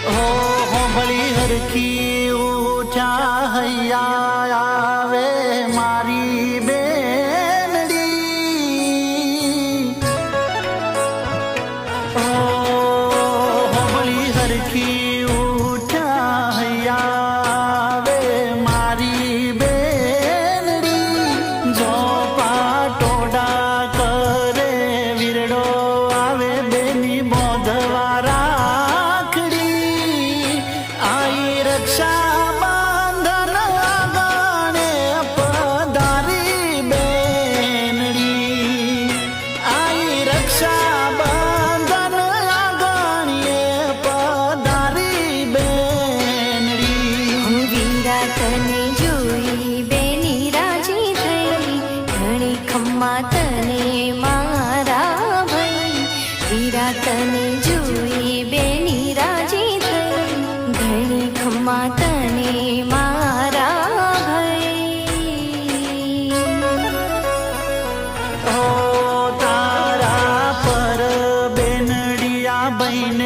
हो भली हरखी ऊंचा हैया आवे मारी बेनड़ी हो भली हरखी ऊंचा हैया आवे मारी बेनड़ी जो पाटोડા करे વીરડો આવે બેની બોધવારા रक्षा बांधन आगाणे पधारी बेनड़ी आई रक्षा बांधन आगाणे पधारी बेनड़ी वीरा तने जोई बेनी राजी थई घणी खम्मा तने मारा भई वीरा तने जोई बेनी राजी थई घणी खम्मा तने मारा भई ओ तारा पर बेनड़िया बहन